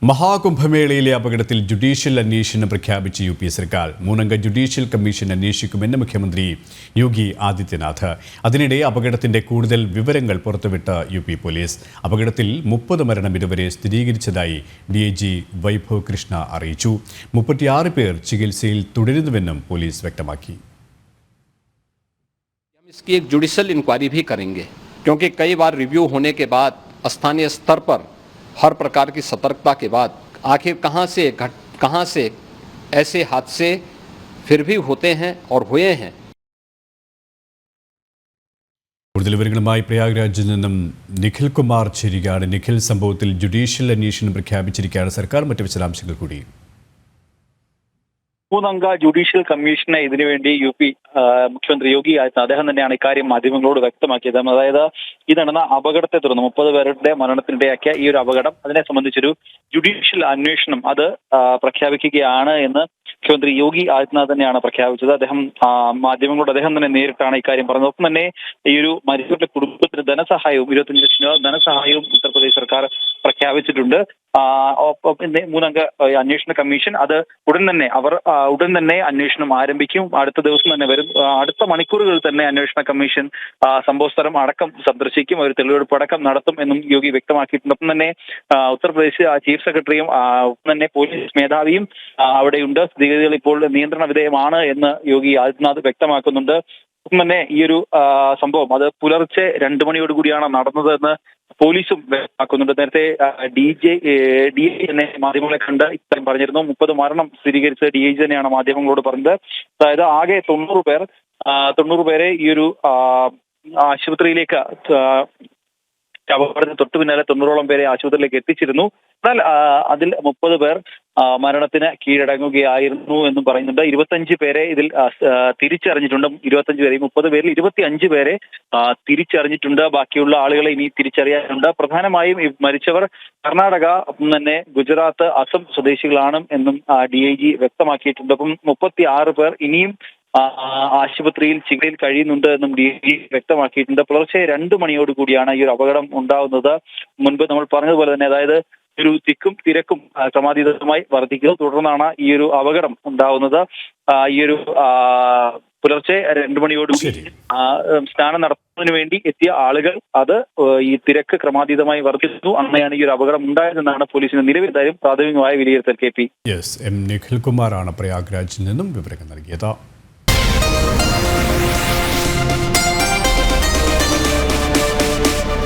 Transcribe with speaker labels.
Speaker 1: മഹാകുംഭമേളയിലെ അപകടത്തിൽ ജുഡീഷ്യൽ അന്വേഷണം പ്രഖ്യാപിച്ച യു.പി. സർക്കാർ 3-അംഗ ജുഡീഷ്യൽ കമ്മീഷൻ അന്വേഷിക്കുമെന്ന് മുഖ്യമന്ത്രി യോഗി ആദിത്യനാഥ്. അതിനിടെ അപകടത്തിന്റെ കൂടുതൽ വിവരങ്ങൾ പുറത്തുവിട്ട യു.പി. പോലീസ്. അപകടത്തിൽ 30 മരണം ഇതുവരെ സ്ഥിരീകരിച്ചതായി DIG വൈഭവ് കൃഷ്ണ അറിയിച്ചു. 36 പേർ ചികിത്സയിൽ തുടരുന്നുവെന്നും പോലീസ് വ്യക്തമാക്കി.
Speaker 2: इसकी एक जुडिशियल इंक्वायरी भी करेंगे, क्योंकि कई बार रिव्यू होने के बाद स्थानीय स्तर पर हर प्रकार की सतर्कता के बाद आखिर कहां से ऐसे हादसे फिर भी होते हैं और हुए हैं.
Speaker 1: കൂടുതൽ വിവരങ്ങളുമായി പ്രയാഗ്രാജിൽ നിന്നും നിഖിൽ കുമാർ ചേരുകയാണ്. നിഖിൽ, സംഭവത്തിൽ ജുഡീഷ്യൽ അന്വേഷണം പ്രഖ്യാപിച്ചിരിക്കുകയാണ് സർക്കാർ. മറ്റ് വിശദാംശങ്ങൾ കൂടി.
Speaker 3: 3-അംഗ ജുഡീഷ്യൽ കമ്മീഷനെ ഇതിനുവേണ്ടി യു.പി. മുഖ്യമന്ത്രി യോഗി ആദിത്യനാഥ് അദ്ദേഹം തന്നെയാണ് ഇക്കാര്യം മാധ്യമങ്ങളോട് വ്യക്തമാക്കിയത്. അതായത് ഈ നടന്ന അപകടത്തെ തുടർന്ന് 30 പേരുടെ മരണത്തിനിടയാക്കിയ ഈ ഒരു അപകടം, അതിനെ സംബന്ധിച്ചൊരു ജുഡീഷ്യൽ അന്വേഷണം അത് പ്രഖ്യാപിക്കുകയാണ് എന്ന് മുഖ്യമന്ത്രി യോഗി ആദിത്യനാഥ് തന്നെയാണ് പ്രഖ്യാപിച്ചത്. അദ്ദേഹം മാധ്യമങ്ങളോട് അദ്ദേഹം തന്നെ നേരിട്ടാണ് ഇക്കാര്യം പറഞ്ഞത്. ഒപ്പം തന്നെ ഈ ഒരു മരിച്ചവരുടെ കുടുംബത്തിന് ധനസഹായവും 25 ലക്ഷം രൂപ ധനസഹായവും ഉത്തർപ്രദേശ് സർക്കാർ പ്രഖ്യാപിച്ചിട്ടുണ്ട്. 3-അംഗ അന്വേഷണ കമ്മീഷൻ അത് ഉടൻ തന്നെ അന്വേഷണം ആരംഭിക്കും. അടുത്ത ദിവസം തന്നെ വരും. അടുത്ത മണിക്കൂറുകളിൽ തന്നെ അന്വേഷണ കമ്മീഷൻ സംഭവസ്ഥലം അടക്കം സന്ദർശിക്കും. ഒരു തെളിവെടുപ്പ് അടക്കം നടത്തും എന്നും യോഗി വ്യക്തമാക്കിയിട്ടുണ്ട്. ഒപ്പം തന്നെ ഉത്തർപ്രദേശ് ചീഫ് സെക്രട്ടറിയും ഒപ്പം തന്നെ പോലീസ് മേധാവിയും അവിടെയുണ്ട്. സ്ഥിതിഗതികൾ ഇപ്പോൾ നിയന്ത്രണ വിധേയമാണ് എന്ന് യോഗി ആദിത്യനാഥ് വ്യക്തമാക്കുന്നുണ്ട്. ഒപ്പം തന്നെ ഈ ഒരു സംഭവം അത് പുലർച്ചെ 2 മണിയോടുകൂടിയാണ് നടന്നതെന്ന് പോലീസും വ്യക്തമാക്കുന്നുണ്ട്. നേരത്തെ DIG തന്നെ മാധ്യമങ്ങളെ കണ്ട് ഇത്തരം പറഞ്ഞിരുന്നു. 30 മരണം സ്ഥിരീകരിച്ച DIG തന്നെയാണ് മാധ്യമങ്ങളോട് പറഞ്ഞത്. അതായത് ആകെ 90 പേരെ ഈ ഒരു ആശുപത്രിയിലേക്ക് അപകടത്തിന് തൊട്ടു പിന്നാലെ 90ഓളം പേരെ ആശുപത്രിയിലേക്ക് എത്തിച്ചിരുന്നു. എന്നാൽ അതിൽ 30 പേർ മരണത്തിന് കീഴടങ്ങുകയായിരുന്നു എന്നും പറയുന്നുണ്ട്. 25 പേരെ ഇതിൽ തിരിച്ചറിഞ്ഞിട്ടുണ്ട്. 25 പേരെ 30 പേരിൽ 25 പേരെ തിരിച്ചറിഞ്ഞിട്ടുണ്ട്. ബാക്കിയുള്ള ആളുകളെ ഇനി തിരിച്ചറിയാനുണ്ട്. പ്രധാനമായും ഈ മരിച്ചവർ കർണാടക, ഒപ്പം തന്നെ ഗുജറാത്ത്, അസം സ്വദേശികളാണ് എന്നും DIG വ്യക്തമാക്കിയിട്ടുണ്ട്. അപ്പം 36 പേർ ഇനിയും ആശുപത്രിയിൽ ചികിത്സയിൽ കഴിയുന്നുണ്ട് എന്നും DIG വ്യക്തമാക്കിയിട്ടുണ്ട്. പുലർച്ചെ 2 മണിയോടുകൂടിയാണ് ഈ ഒരു അപകടം ഉണ്ടാവുന്നത്. മുൻപ് നമ്മൾ പറഞ്ഞതുപോലെ തന്നെ, അതായത് ഒരു തിക്കും തിരക്കും ക്രമാതീതമായി വർദ്ധിക്കുന്നു. തുടർന്നാണ് ഈ ഒരു അപകടം ഉണ്ടാവുന്നത്. ഈ ഒരു പുലർച്ചെ 2 മണിയോടുകൂടി സ്നാനം നടത്തുന്നതിന് വേണ്ടി എത്തിയ ആളുകൾ ഈ തിരക്ക് ക്രമാതീതമായി വർദ്ധിച്ചു. അങ്ങനെയാണ് ഈ ഒരു അപകടം ഉണ്ടായതെന്നാണ് പോലീസിന് നിലവിൽ പ്രാഥമികമായ വിലയിരുത്തൽ. KP
Speaker 1: നിഖിൽ കുമാറാണ് പ്രയാഗ്രാജിൽ നിന്നും വിവരങ്ങൾ നൽകിയത്.